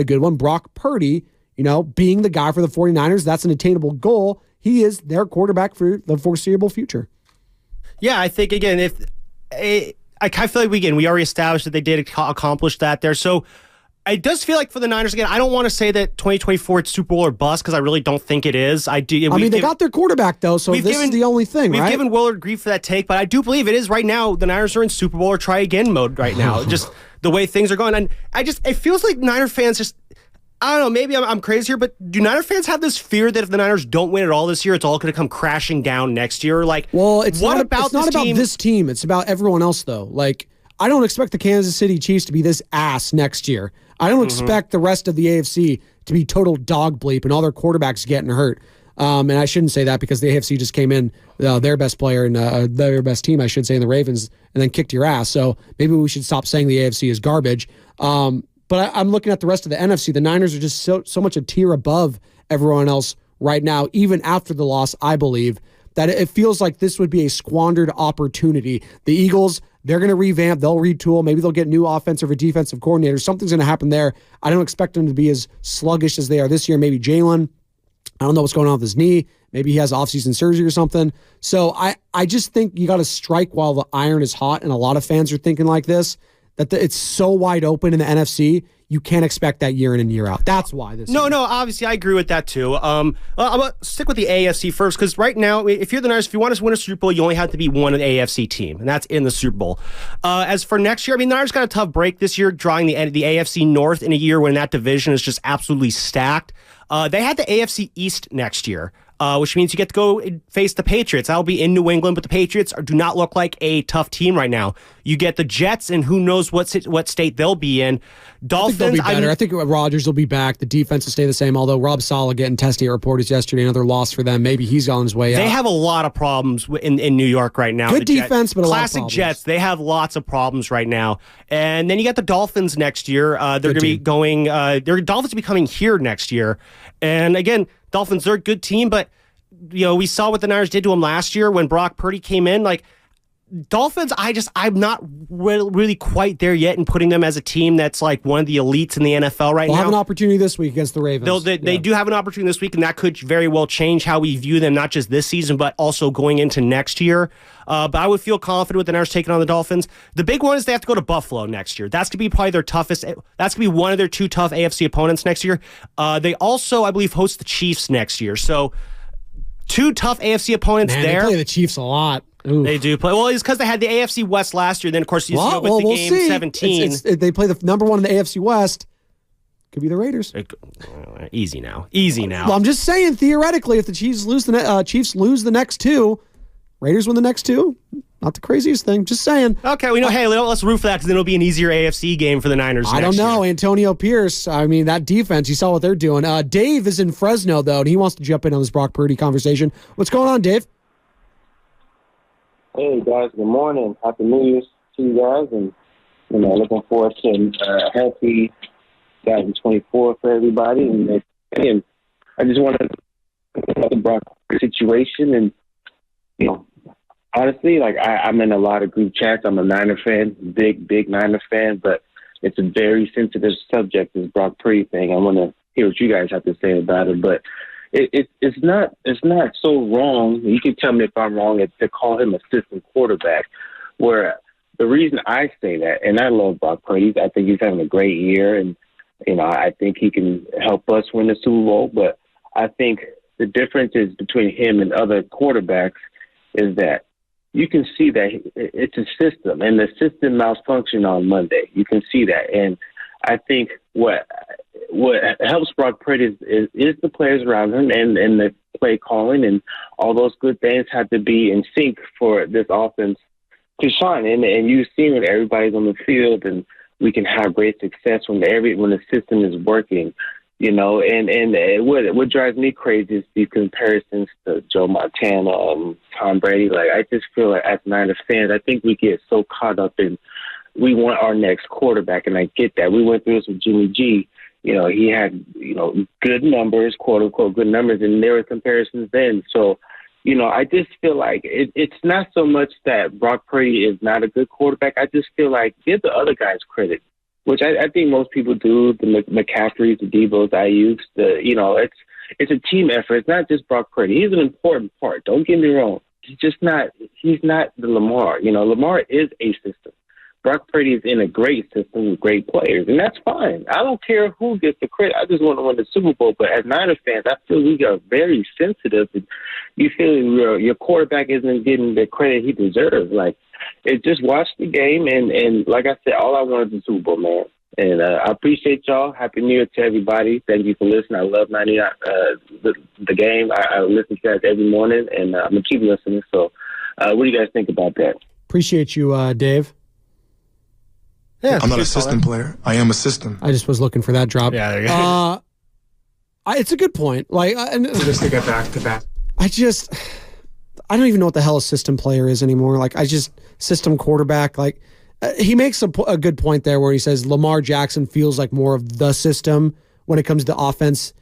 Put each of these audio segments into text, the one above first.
a good one. Brock Purdy, being the guy for the 49ers, that's an attainable goal. He is their quarterback for the foreseeable future. Yeah, I think, again, I feel like, we already established that they did accomplish that there. So it does feel like for the Niners, again, I don't want to say that 2024 it's Super Bowl or bust because I really don't think it is. They got their quarterback, though, so this is the only thing, right? We've given Willard grief for that take, but I do believe it is right now. The Niners are in Super Bowl or try again mode right now, just the way things are going. And it feels like Niner fans just, I don't know, maybe I'm crazy here, but do Niner fans have this fear that if the Niners don't win at all this year, it's all going to come crashing down next year? It's not about this team. It's about everyone else, though. I don't expect the Kansas City Chiefs to be this ass next year. I don't expect the rest of the AFC to be total dog bleep and all their quarterbacks getting hurt. And I shouldn't say that because the AFC just came in, their best player and their best team, I should say, in the Ravens, and then kicked your ass. So maybe we should stop saying the AFC is garbage. But I'm looking at the rest of the NFC. The Niners are just so much a tier above everyone else right now, even after the loss, I believe, that it feels like this would be a squandered opportunity. The Eagles, they're going to revamp. They'll retool. Maybe they'll get new offensive or defensive coordinators. Something's going to happen there. I don't expect them to be as sluggish as they are this year. Maybe Jalen, I don't know what's going on with his knee. Maybe he has offseason surgery or something. So I just think you got to strike while the iron is hot, and a lot of fans are thinking like this, that it's so wide open in the NFC, you can't expect that year in and year out. That's why this. No, obviously I agree with that too. I'm gonna stick with the AFC first because right now, if you're the Niners, if you want to win a Super Bowl, you only have to be one AFC team, and that's in the Super Bowl. As for next year, the Niners got a tough break this year, drawing the AFC North in a year when that division is just absolutely stacked. They had the AFC East next year, which means you get to go face the Patriots. That'll be in New England, but the Patriots do not look like a tough team right now. You get the Jets, and who knows what state they'll be in. Dolphins, I think they'll be better. I think Rodgers will be back. The defense will stay the same, although Rob Saleh getting tested at reporters yesterday, another loss for them. Maybe he's on his way out. They have a lot of problems in New York right now. Good defense, but a lot of classic Jets, they have lots of problems right now. And then you got the Dolphins next year. They're going to be going, their Dolphins will be coming here next year. And again, Dolphins, they're a good team, but we saw what the Niners did to them last year when Brock Purdy came in. Dolphins, I'm not really quite there yet in putting them as a team that's like one of the elites in the NFL right now. They'll have an opportunity this week against the Ravens. They do have an opportunity this week, and that could very well change how we view them, not just this season, but also going into next year. But I would feel confident with the Niners taking on the Dolphins. The big one is they have to go to Buffalo next year. That's going to be probably their toughest. That's going to be one of their two tough AFC opponents next year. They also, I believe, host the Chiefs next year. So two tough AFC opponents there. They play the Chiefs a lot. Ooh. They do play. Well, it's because they had the AFC West last year. Then, of course, we'll game see. 17. They play the number one in the AFC West. Could be the Raiders. Easy now. Well, I'm just saying, theoretically, if the Chiefs lose the next two, Raiders win the next two. Not the craziest thing. Just saying. Okay, hey, let's root for that because then it'll be an easier AFC game for the Niners. I don't know. Antonio Pierce, that defense, you saw what they're doing. Dave is in Fresno, though, and he wants to jump in on this Brock Purdy conversation. What's going on, Dave? Hey, guys. Good morning. Happy New Year's to you guys. And, looking forward to a happy 2024 for everybody. And again, I just wanted to talk about the Brock situation. And, honestly, I'm in a lot of group chats. I'm a Niner fan, big Niner fan, but it's a very sensitive subject, this Brock Purdy thing. I want to hear what you guys have to say about it, but it's not so wrong. You can tell me if I'm wrong. It's to call him assistant quarterback, where the reason I say that, and I love Brock Purdy, I think he's having a great year, and I think he can help us win the Super Bowl. But I think the difference is between him and other quarterbacks is that you can see that it's a system, and the system malfunctioned on Monday. You can see that, and I think what helps Brock Purdy is the players around him and the play calling, and all those good things have to be in sync for this offense to shine. And you've seen when everybody's on the field, and we can have great success when the system is working. And what drives me crazy is these comparisons to Joe Montana, Tom Brady. I just feel like as Niners fans, I think we get so caught up in we want our next quarterback, and I get that. We went through this with Jimmy G. He had, good numbers, quote unquote, good numbers, and there were comparisons then. So, I just feel like it's not so much that Brock Purdy is not a good quarterback. I just feel like give the other guys credit. which I think most people do. The McCaffreys, the Debo's, the Ayuks, it's a team effort. It's not just Brock Purdy. He's an important part. Don't get me wrong. He's not the Lamar. Lamar is a system. Brock Purdy is in a great system with great players, and that's fine. I don't care who gets the credit. I just want to win the Super Bowl. But as Niners fans, I feel we are very sensitive. You feel your quarterback isn't getting the credit he deserves. Like, just watch the game, and like I said, all I want is the Super Bowl, man. And I appreciate y'all. Happy New Year to everybody. Thank you for listening. I love 99 the game. I listen to that every morning, and I'm going to keep listening. So what do you guys think about that? Appreciate you, Dave. Yeah, I'm not a system player. I am a system. I just was looking for that drop. Yeah, there you go. It's a good point. Just to get back to that. I don't even know what the hell a system player is anymore. System quarterback. He makes a good point there where he says Lamar Jackson feels like more of the system when it comes to offense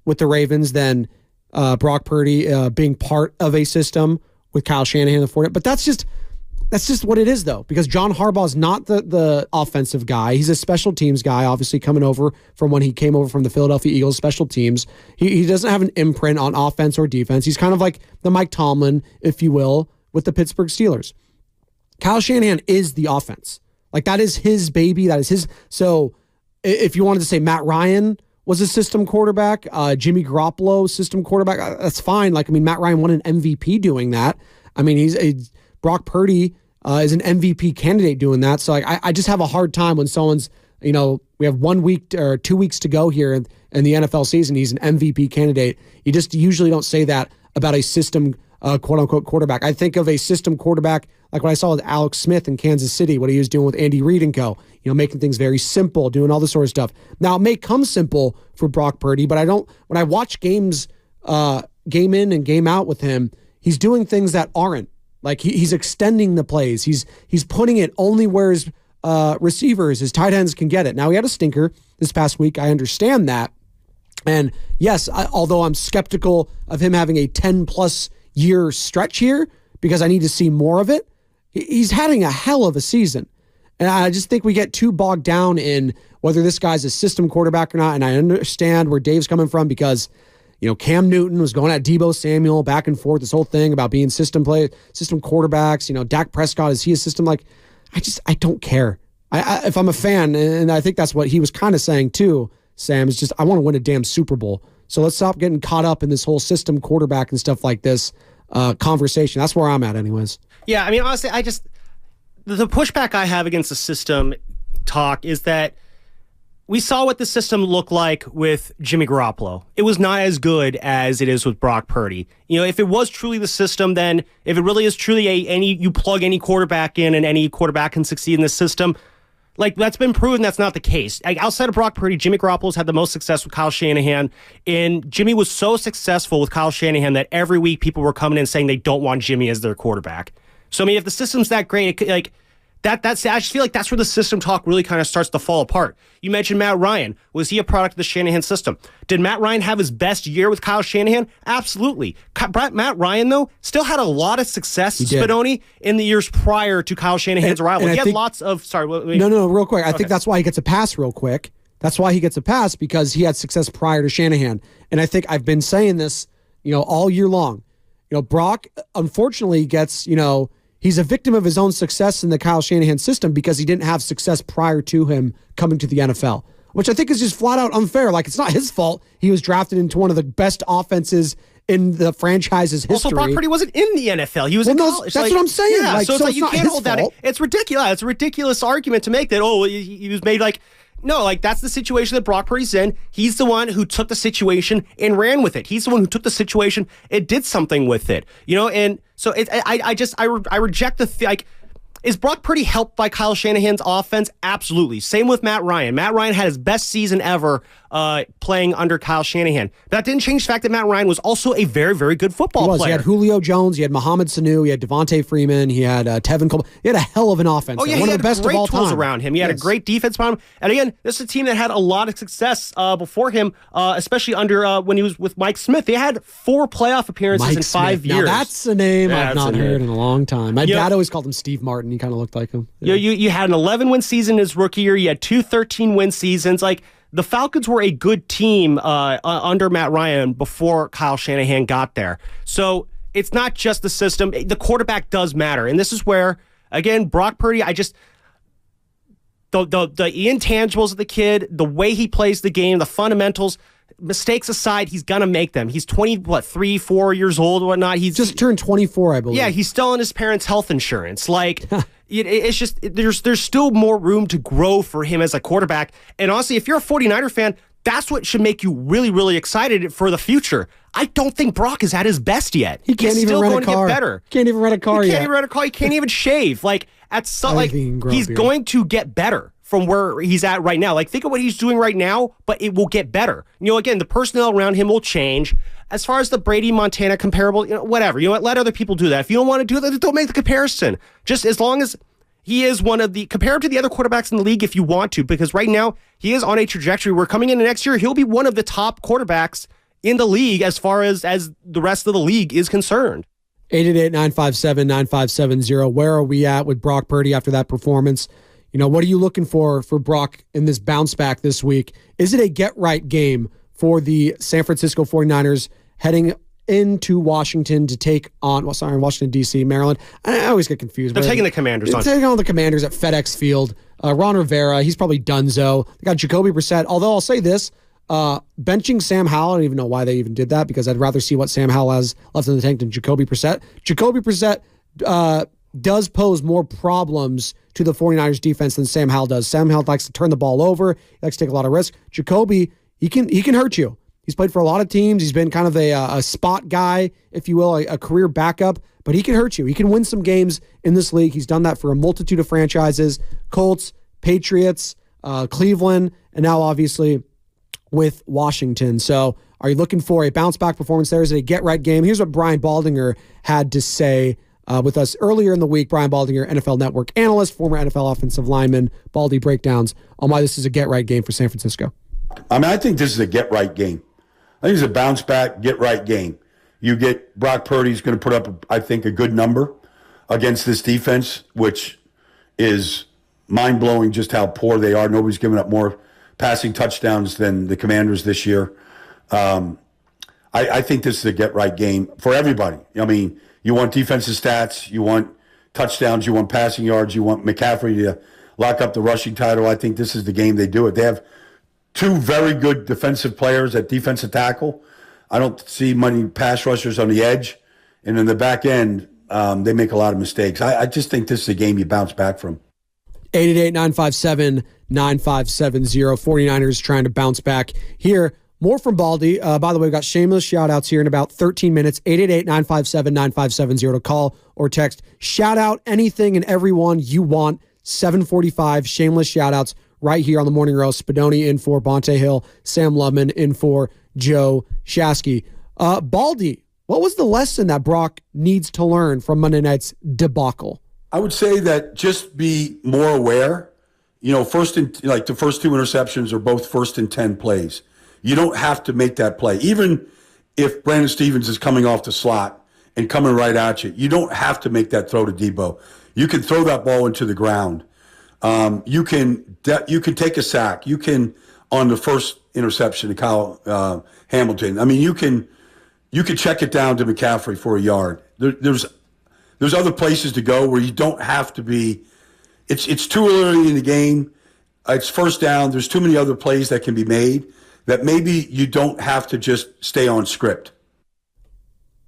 with the Ravens than Brock Purdy being part of a system with Kyle Shanahan the 49ers. But that's just what it is, though, because John Harbaugh is not the offensive guy. He's a special teams guy, obviously coming over from when he came over from the Philadelphia Eagles, special teams. He doesn't have an imprint on offense or defense. He's kind of like the Mike Tomlin, if you will, with the Pittsburgh Steelers. Kyle Shanahan is the offense. That is his baby. That is his. So if you wanted to say Matt Ryan was a system quarterback, Jimmy Garoppolo, system quarterback, that's fine. Matt Ryan won an MVP doing that. Brock Purdy is an MVP candidate doing that. So I just have a hard time when someone's, we have 1 week or 2 weeks to go here in the NFL season. He's an MVP candidate. You just usually don't say that about a system quote unquote quarterback. I think of a system quarterback like what I saw with Alex Smith in Kansas City, what he was doing with Andy Reid and co. Making things very simple, doing all this sort of stuff. Now it may come simple for Brock Purdy, but when I watch games, game in and game out with him, he's doing things that aren't. He's extending the plays. He's putting it only where his receivers, his tight ends can get it. Now, he had a stinker this past week. I understand that. And yes, although I'm skeptical of him having a 10-plus year stretch here because I need to see more of it, he's having a hell of a season. And I just think we get too bogged down in whether this guy's a system quarterback or not. And I understand where Dave's coming from because Cam Newton was going at Debo Samuel back and forth, this whole thing about being system quarterbacks. Dak Prescott, is he a system? I don't care. If I'm a fan, and I think that's what he was kind of saying too, Sam, is just, I want to win a damn Super Bowl. So let's stop getting caught up in this whole system quarterback and stuff like this conversation. That's where I'm at anyways. Yeah, honestly, the pushback I have against the system talk is that we saw what the system looked like with Jimmy Garoppolo. It was not as good as it is with Brock Purdy. If it was truly the system, then if it really is truly you plug any quarterback in and any quarterback can succeed in this system, that's been proven that's not the case. Outside of Brock Purdy, Jimmy Garoppolo's had the most success with Kyle Shanahan, and Jimmy was so successful with Kyle Shanahan that every week people were coming in saying they don't want Jimmy as their quarterback. So, if the system's that great, that's I just feel like that's where the system talk really kind of starts to fall apart. You mentioned Matt Ryan. Was he a product of the Shanahan system? Did Matt Ryan have his best year with Kyle Shanahan? Absolutely. Matt Ryan, though, still had a lot of success, Spadoni, in the years prior to Kyle Shanahan's arrival. He had lots of... Sorry. No, real quick. I think that's why he gets a pass real quick. That's why he gets a pass, because he had success prior to Shanahan. And I think I've been saying this, all year long. Brock, unfortunately, gets, he's a victim of his own success in the Kyle Shanahan system because he didn't have success prior to him coming to the NFL, which I think is just flat out unfair. It's not his fault. He was drafted into one of the best offenses in the franchise's history. Also, Brock Purdy wasn't in the NFL. He was in college. That's what I'm saying. Yeah, so it's you can't hold that. It's ridiculous. It's a ridiculous argument to make that, he was made no, that's the situation that Brock Purdy's in. He's the one who took the situation and ran with it. He's the one who took the situation and did something with it. And so I reject the is Brock Purdy helped by Kyle Shanahan's offense? Absolutely. Same with Matt Ryan. Matt Ryan had his best season ever playing under Kyle Shanahan. That didn't change the fact that Matt Ryan was also a very, very good football player. He had Julio Jones, he had Mohamed Sanu, he had Devontae Freeman, he had Tevin Coleman. He had a hell of an offense. Oh, yeah, one he of the best great of all tools time. Around him. He had a great defense behind him. And again, this is a team that had a lot of success before him, especially under when he was with Mike Smith. They had 4 playoff appearances in 5 years. Now that's a name I've not heard in a long time. My dad always called him Steve Martin. he kind of looked like him. Yeah. You had an 11-win season his rookie year. You had 2 13-win seasons. Like, the Falcons were a good team under Matt Ryan before Kyle Shanahan got there. So it's not just the system. The quarterback does matter. And this is where, again, Brock Purdy, the intangibles of the kid, the way he plays the game, the fundamentals, mistakes aside, he's gonna make them. He's 3, 4 years old, or whatnot. He's just turned 24, I believe. Yeah, he's still on his parents' health insurance. Like, it's just there's still more room to grow for him as a quarterback. And honestly, if you're a 49er fan, that's what should make you really, really excited for the future. I don't think Brock is at his best yet. He can't even rent a car. He's still going to get better. Can't even rent a car yet. He can't even rent a car. He can't even shave. Like, he's going to get better from where he's at right now. Like, think of what he's doing right now, but it will get better. Again, the personnel around him will change. As far as the Brady-Montana comparable, whatever. You know what? Let other people do that. If you don't want to do that, don't make the comparison. Just as long as he is compare him to the other quarterbacks in the league if you want to, because right now he is on a trajectory where coming into next year, he'll be one of the top quarterbacks in the league as far as the rest of the league is concerned. 888-957-9570. Where are we at with Brock Purdy after that performance? What are you looking for Brock in this bounce back this week? Is it a get-right game for the San Francisco 49ers heading into Washington to take on, Washington, D.C., Maryland? I always get confused. They're taking the Commanders on. They're taking on the Commanders at FedEx Field. Ron Rivera, he's probably donezo. They got Jacoby Brissett, although I'll say this, benching Sam Howell, I don't even know why they even did that, because I'd rather see what Sam Howell has left in the tank than Jacoby Brissett. Jacoby Brissett does pose more problems to the 49ers defense than Sam Howell does. Sam Howell likes to turn the ball over. He likes to take a lot of risk. Jacoby, he can hurt you. He's played for a lot of teams. He's been kind of a spot guy, if you will, a career backup, but he can hurt you. He can win some games in this league. He's done that for a multitude of franchises: Colts, Patriots, Cleveland, and now obviously with Washington. So are you looking for a bounce-back performance there? Is it a get-right game? Here's what Brian Baldinger had to say with us earlier in the week. Brian Baldinger, NFL Network analyst, former NFL offensive lineman. Baldy breakdowns on why this is a get-right game for San Francisco. I think this is a get-right game. I think it's a bounce-back, get-right game. You get Brock Purdy's going to put up, I think, a good number against this defense, which is mind-blowing just how poor they are. Nobody's given up more passing touchdowns than the Commanders this year. I think this is a get-right game for everybody. I mean, you want defensive stats, you want touchdowns, you want passing yards, you want McCaffrey to lock up the rushing title. I think this is the game they do it. They have 2 very good defensive players at defensive tackle. I don't see many pass rushers on the edge. And in the back end, they make a lot of mistakes. I just think this is a game you bounce back from. 888-957-9570. 49ers trying to bounce back here. More from Baldy. By the way, we've got shameless shout-outs here in about 13 minutes. 888-957-9570 to call or text. Shout out anything and everyone you want. 745 shameless shout-outs right here on the Morning Roast. Spadoni in for Bonte Hill. Sam Lubman in for Joe Shasky. Baldy, what was the lesson that Brock needs to learn from Monday night's debacle? I would say that just be more aware. The first 2 interceptions are both 1st and 10 plays. You don't have to make that play. Even if Brandon Stevens is coming off the slot and coming right at you, you don't have to make that throw to Debo. You can throw that ball into the ground. You can take a sack. You can, on the first interception to Kyle Hamilton, I mean, you can check it down to McCaffrey for a yard. There's other places to go where you don't have to be. It's too early in the game. It's first down. There's too many other plays that can be made that maybe you don't have to just stay on script.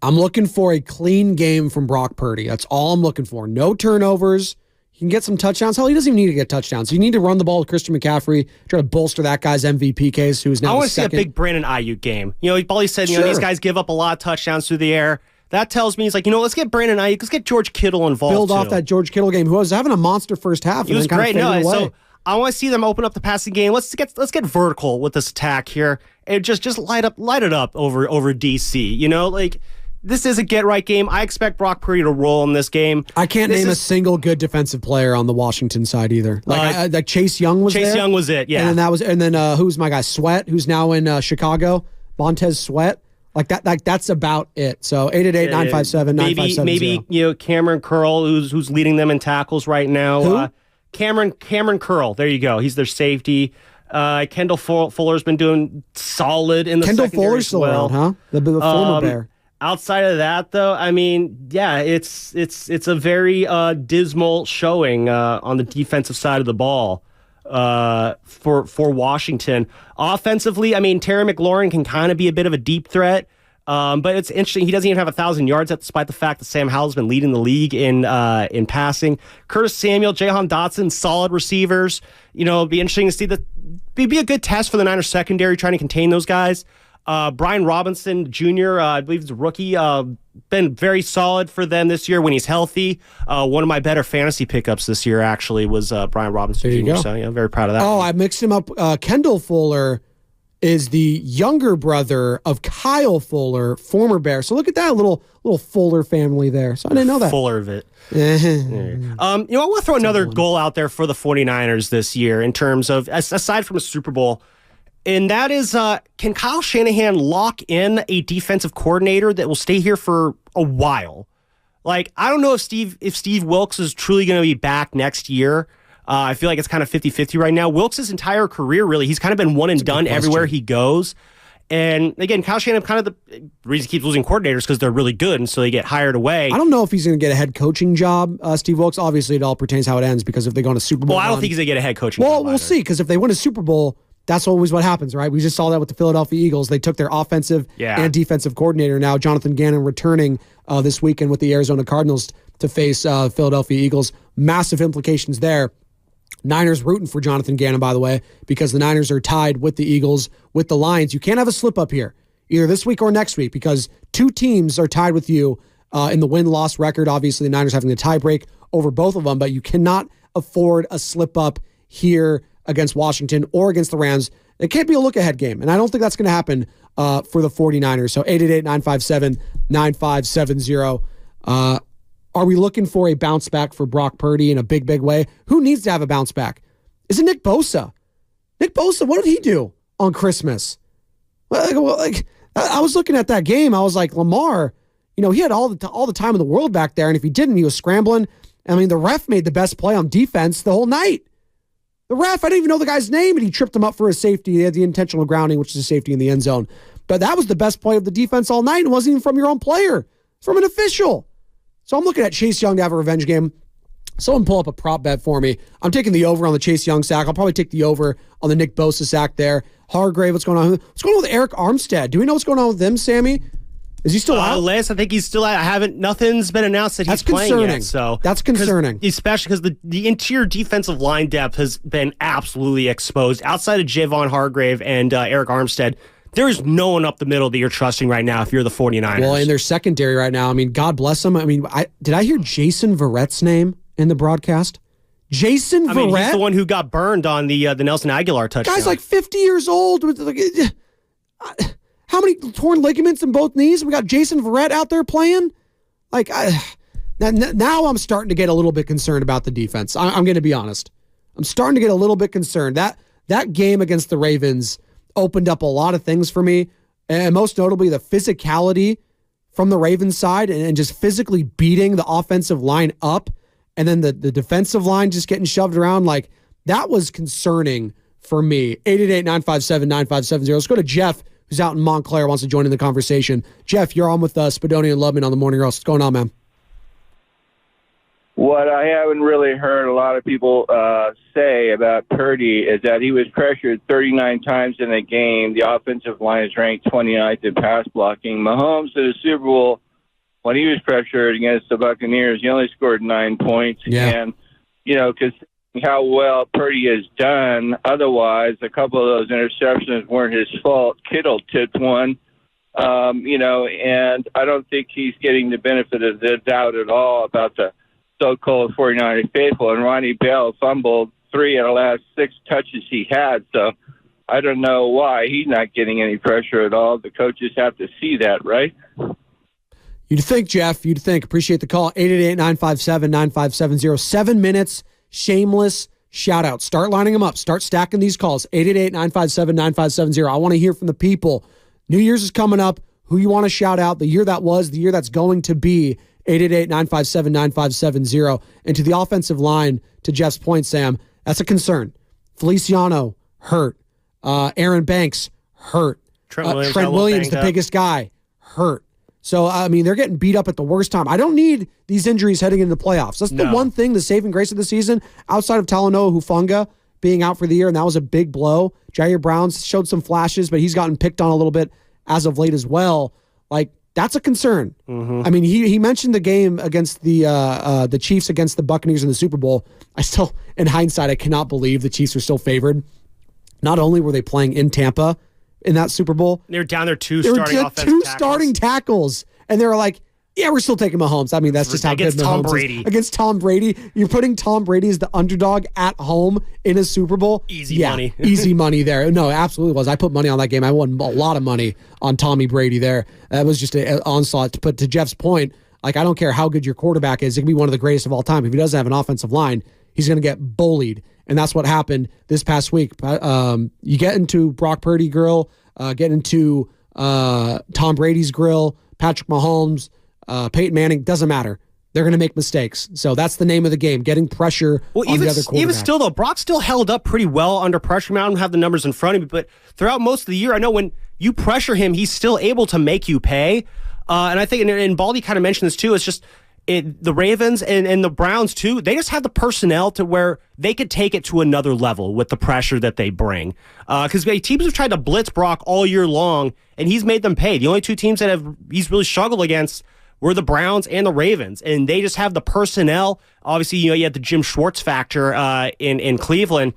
I'm looking for a clean game from Brock Purdy. That's all I'm looking for. No turnovers. He can get some touchdowns. Hell, he doesn't even need to get touchdowns. You need to run the ball with Christian McCaffrey, try to bolster that guy's MVP case, who's now I want to see a big Brandon Ayuk game. Baldy said, these guys give up a lot of touchdowns through the air. That tells me he's like, let's get Brandon Ayuk, let's get George Kittle involved. Build off that George Kittle game, who was having a monster first half. He was great. So I want to see them open up the passing game. Let's get vertical with this attack here and just light it up over DC. This is a get-right game. I expect Brock Purdy to roll in this game. I can't name a single good defensive player on the Washington side either. Like Chase Young was there. Chase Young was it, yeah. And then who's my guy, Sweat, who's now in Chicago. Montez Sweat. Like that's about it. So 888-957-9570. Maybe Cameron Curl, who's leading them in tackles right now. Who? Cameron Curl. There you go. He's their safety. Kendall Fuller's been doing solid in the secondary Fuller's still around, huh? The former Bear. Outside of that, though, I mean, yeah, it's a very dismal showing on the defensive side of the ball for Washington. Offensively, I mean, Terry McLaurin can kind of be a bit of a deep threat, but it's interesting. He doesn't even have 1,000 yards, despite the fact that Sam Howell's been leading the league in passing. Curtis Samuel, Jahan Dotson, solid receivers. It'll be interesting to see that. Be a good test for the Niners secondary, trying to contain those guys. Brian Robinson Jr., I believe he's a rookie, been very solid for them this year when he's healthy. One of my better fantasy pickups this year, actually, was Brian Robinson Jr., so yeah, very proud of that. Oh, I mixed him up. Kendall Fuller is the younger brother of Kyle Fuller, former Bear. So look at that little Fuller family there. So I didn't know that. Fuller of it. I want to throw another goal out there for the 49ers this year in terms of, aside from a Super Bowl, and that is, can Kyle Shanahan lock in a defensive coordinator that will stay here for a while? Like, I don't know if Steve Wilks is truly going to be back next year. I feel like it's kind of 50-50 right now. Wilks' entire career, really, he's kind of been one and done everywhere he goes. And again, Kyle Shanahan, kind of the reason he keeps losing coordinators because they're really good, and so they get hired away. I don't know if he's going to get a head coaching job, Steve Wilks. Obviously, it all pertains how it ends, because if they go on a Super Bowl. Well, I don't think he's going to get a head coaching job. Well, we'll see, because if they win a Super Bowl, that's always what happens, right? We just saw that with the Philadelphia Eagles. They took their offensive and defensive coordinator. Now, Jonathan Gannon returning this weekend with the Arizona Cardinals to face Philadelphia Eagles. Massive implications there. Niners rooting for Jonathan Gannon, by the way, because the Niners are tied with the Eagles, with the Lions. You can't have a slip up here, either this week or next week, because two teams are tied with you in the win-loss record. Obviously, the Niners having the tie break over both of them, but you cannot afford a slip up here against Washington or against the Rams. It can't be a look-ahead game, and I don't think that's going to happen for the 49ers. So 888-957-9570. Are we looking for a bounce back for Brock Purdy in a big, big way? Who needs to have a bounce back? Is it Nick Bosa? Nick Bosa, what did he do on Christmas? I was looking at that game. I was like, Lamar, he had all the time in the world back there, and if he didn't, he was scrambling. I mean, the ref made the best play on defense the whole night. The ref, I didn't even know the guy's name, and he tripped him up for a safety. He had the intentional grounding, which is a safety in the end zone. But that was the best play of the defense all night. It wasn't even from your own player. It's from an official. So I'm looking at Chase Young to have a revenge game. Someone pull up a prop bet for me. I'm taking the over on the Chase Young sack. I'll probably take the over on the Nick Bosa sack there. Hargrave, what's going on? What's going on with Eric Armstead? Do we know what's going on with them, Sammy? Is he still out? Lance, I think he's still out. Nothing's been announced that he's playing yet. So that's concerning. Especially because the interior defensive line depth has been absolutely exposed. Outside of Javon Hargrave and Eric Armstead, there is no one up the middle that you're trusting right now if you're the 49ers. Well, in their secondary right now, I mean, God bless them. I mean, did I hear Jason Verrett's name in the broadcast? Jason Verrett? I mean, he's the one who got burned on the Nelson Aguilar touchdown. Guy's like 50 years old. How many torn ligaments in both knees? We got Jason Verrett out there playing. Now I'm starting to get a little bit concerned about the defense. I'm going to be honest. I'm starting to get a little bit concerned. That game against the Ravens opened up a lot of things for me, and most notably the physicality from the Ravens side and just physically beating the offensive line up, and then the defensive line just getting shoved around. Like, that was concerning for me. 888-957-9570. Let's go to Jeff, who's out in Montclair, wants to join in the conversation. Jeff, you're on with Spadoni and Lubman on the Morning Roast. What's going on, man? What I haven't really heard a lot of people say about Purdy is that he was pressured 39 times in a game. The offensive line is ranked 29th in pass blocking. Mahomes in the Super Bowl, when he was pressured against the Buccaneers, he only scored 9 points. Yeah. And, because how well Purdy has done, otherwise a couple of those interceptions weren't his fault. Kittle tipped one. And I don't think he's getting the benefit of the doubt at all about the so-called 49ers faithful, and Ronnie Bell fumbled 3 of the last 6 touches he had, so I don't know why he's not getting any pressure at all. The coaches have to see that, right? You'd think, Jeff. You'd think. Appreciate the call. 888-957-9570. 7 minutes, shameless shout-out. Start lining them up. Start stacking these calls. 888-957-9570. I want to hear from the people. New Year's is coming up. who you want to shout out, the year that was, the year that's going to be, 888-957-9570. And to the offensive line, to Jeff's point, Sam, that's a concern. Feliciano, hurt. Aaron Banks, hurt. Trent Williams, the biggest guy, hurt. So, I mean, they're getting beat up at the worst time. I don't need these injuries heading into the playoffs. That's the one thing, the saving grace of the season, outside of Talanoa Hufanga being out for the year, and that was a big blow. Jair Brown's showed some flashes, but he's gotten picked on a little bit as of late as well. Like, that's a concern. Mm-hmm. I mean, he mentioned the game against the Chiefs against the Buccaneers in the Super Bowl. I still, in hindsight, I cannot believe the Chiefs are still favored. Not only were they playing in Tampa in that Super Bowl, they were down there two starting tackles, and they were like, "Yeah, we're still taking Mahomes." I mean, that's just how good Mahomes is. Against Tom Brady, you're putting Tom Brady as the underdog at home in a Super Bowl. Easy money. Easy money there. No, it absolutely was. I put money on that game. I won a lot of money on Tommy Brady there. That was just an onslaught. But to Jeff's point, like, I don't care how good your quarterback is. It can be one of the greatest of all time. If he doesn't have an offensive line, he's going to get bullied. And that's what happened this past week. You get into Brock Purdy grill, get into Tom Brady's grill, Patrick Mahomes, Peyton Manning, doesn't matter. They're going to make mistakes. So that's the name of the game, getting pressure on the other quarterback. Even still, though, Brock still held up pretty well under pressure. I don't have the numbers in front of me, but throughout most of the year, I know when you pressure him, he's still able to make you pay. And I think, and Baldy kind of mentioned this too, it's just the Ravens and the Browns too, they just have the personnel to where they could take it to another level with the pressure that they bring. Because teams have tried to blitz Brock all year long, and he's made them pay. The only two teams that he's really struggled against were the Browns and the Ravens, and they just have the personnel. Obviously, you had the Jim Schwartz factor in Cleveland,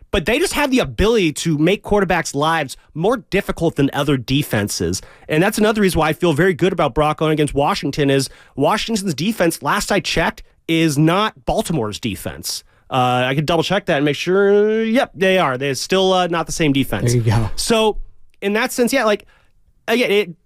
but they just have the ability to make quarterbacks' lives more difficult than other defenses. And that's another reason why I feel very good about Brock going against Washington is Washington's defense, last I checked, is not Baltimore's defense. I could double check that and make sure, yep, they are. They're still not the same defense. There you go. So in that sense, yeah, like, again,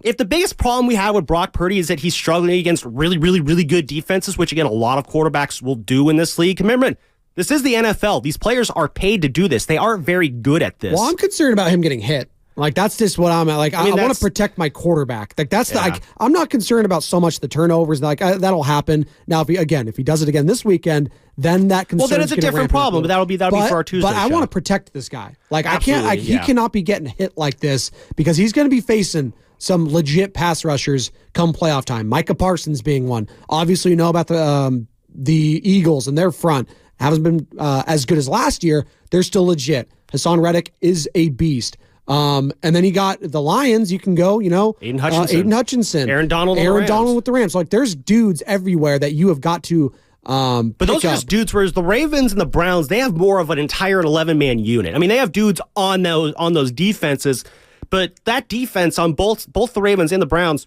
if the biggest problem we have with Brock Purdy is that he's struggling against really, really, really good defenses, which, again, a lot of quarterbacks will do in this league. Remember, this is the NFL. These players are paid to do this. They aren't very good at this. Well, I'm concerned about him getting hit. Like, that's just what I'm at. Like, I want to protect my quarterback. Like, that's I'm not concerned about so much the turnovers. Like, that'll happen. Now, if he does it again this weekend, then that concern. Well, then it's a different problem. But that'll be for our Tuesday. But I want to protect this guy. Like, he cannot be getting hit like this because he's going to be facing some legit pass rushers come playoff time. Micah Parsons being one. Obviously, you know about the Eagles and their front. Haven't been as good as last year. They're still legit. Hassan Reddick is a beast. And then you got the Lions. You can go, Aiden Hutchinson. Aaron Donald with the Rams. Like, there's dudes everywhere that you have got to but those are just dudes, whereas the Ravens and the Browns, they have more of an entire 11-man unit. I mean, they have dudes on those defenses, but that defense on both the Ravens and the Browns,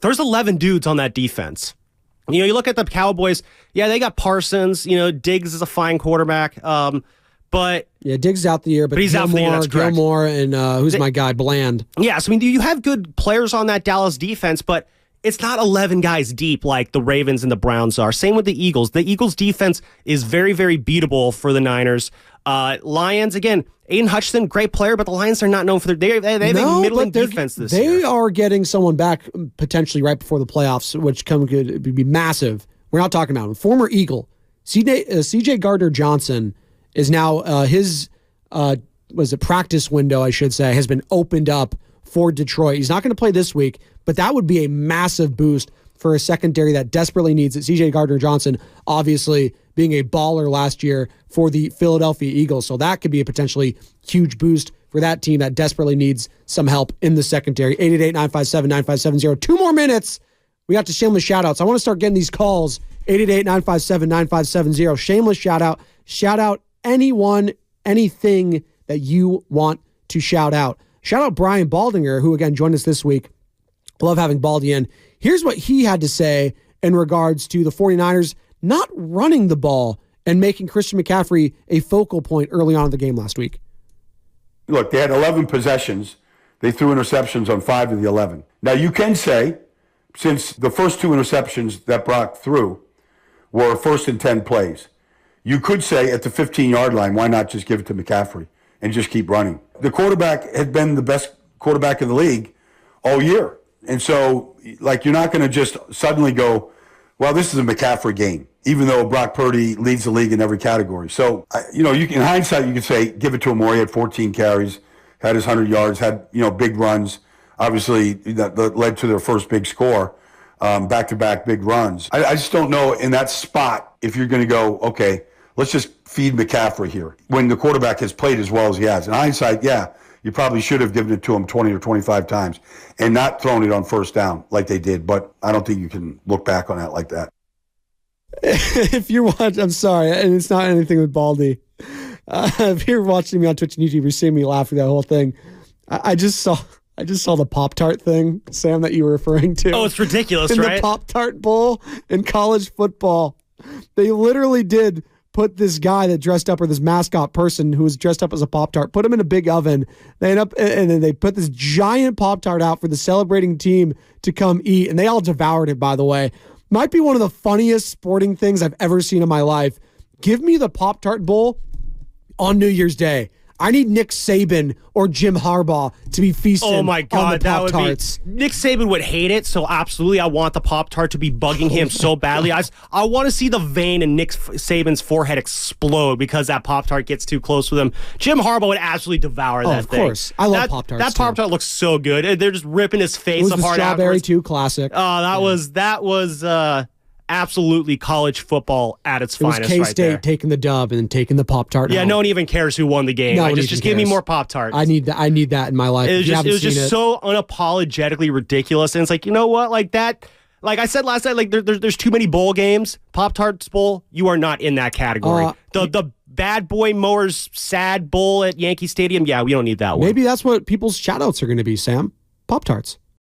there's 11 dudes on that defense. You look at the Cowboys, yeah, they got Parsons, Diggs is a fine quarterback, but... Yeah, Diggs is out the year, but he's out for the year, that's correct. Gilmore and who's my guy, Bland. Yeah, so, you have good players on that Dallas defense, but it's not 11 guys deep like the Ravens and the Browns are. Same with the Eagles. The Eagles' defense is very, very beatable for the Niners. Lions, again, Aiden Hutchinson, great player, but the Lions are not known for they have a middling defense this year. They are getting someone back potentially right before the playoffs, which could be massive. We're not talking about him. Former Eagle, C.J. Gardner-Johnson is now his practice window, I should say, has been opened up for Detroit. He's not going to play this week, but that would be a massive boost for a secondary that desperately needs it. C.J. Gardner-Johnson, obviously, being a baller last year for the Philadelphia Eagles. So that could be a potentially huge boost for that team that desperately needs some help in the secondary. 888-957-9570. 2 more minutes. We got to shameless shout-outs. I want to start getting these calls. 888-957-9570. Shameless shout-out. Shout out anyone, anything that you want to shout out. Shout out Brian Baldinger, who, again, joined us this week. Love having Baldy in. Here's what he had to say in regards to the 49ers not running the ball and making Christian McCaffrey a focal point early on in the game last week. Look, they had 11 possessions. They threw interceptions on 5 of the 11. Now, you can say, since the first 2 interceptions that Brock threw were first and 10 plays, you could say at the 15-yard line, why not just give it to McCaffrey and just keep running? The quarterback had been the best quarterback in the league all year. And so, like, you're not going to just suddenly go, well, this is a McCaffrey game, even though Brock Purdy leads the league in every category. So, in hindsight, you could say, give it to him more. He had 14 carries, had his 100 yards, had, big runs. Obviously, that led to their first big score, back-to-back big runs. I just don't know in that spot if you're going to go, okay, let's just feed McCaffrey here when the quarterback has played as well as he has. In hindsight, yeah, you probably should have given it to him 20 or 25 times and not thrown it on first down like they did. But I don't think you can look back on that like that. If you're watching, I'm sorry, and it's not anything with Baldy. If you're watching me on Twitch and YouTube, you're seeing me laughing that whole thing. I just saw the Pop-Tart thing, Sam, that you were referring to. Oh, it's ridiculous, in right? The Pop-Tart Bowl in college football. They literally did put this guy that dressed up, or this mascot person who was dressed up as a Pop-Tart, put him in a big oven. They end up, and then they put this giant Pop-Tart out for the celebrating team to come eat, and they all devoured it, by the way. Might be one of the funniest sporting things I've ever seen in my life. Give me the Pop-Tart Bowl on New Year's Day. I need Nick Saban or Jim Harbaugh to be feasting on the Pop-Tarts. Nick Saban would hate it, so absolutely I want the Pop-Tart to be bugging him so badly. I want to see the vein in Nick Saban's forehead explode because that Pop-Tart gets too close with him. Jim Harbaugh would absolutely devour that thing. Of course. I love Pop-Tarts. That Pop-Tart looks so good. They're just ripping his face apart. It was the strawberry too, classic. Oh, that was absolutely college football at its finest. It was K-State right there. taking the dub and then taking the Pop-Tart. Yeah, home. No one even cares who won the game. Just give me more Pop-Tarts. I need that in my life. It was just so unapologetically ridiculous, and it's like, you know what, like that. Like I said last night, like there's too many bowl games. Pop-Tarts Bowl, you are not in that category. The Bad Boy Mowers Sad Bowl at Yankee Stadium, yeah, we don't need that one. Maybe that's what people's shout-outs are going to be, Sam. Pop-Tarts.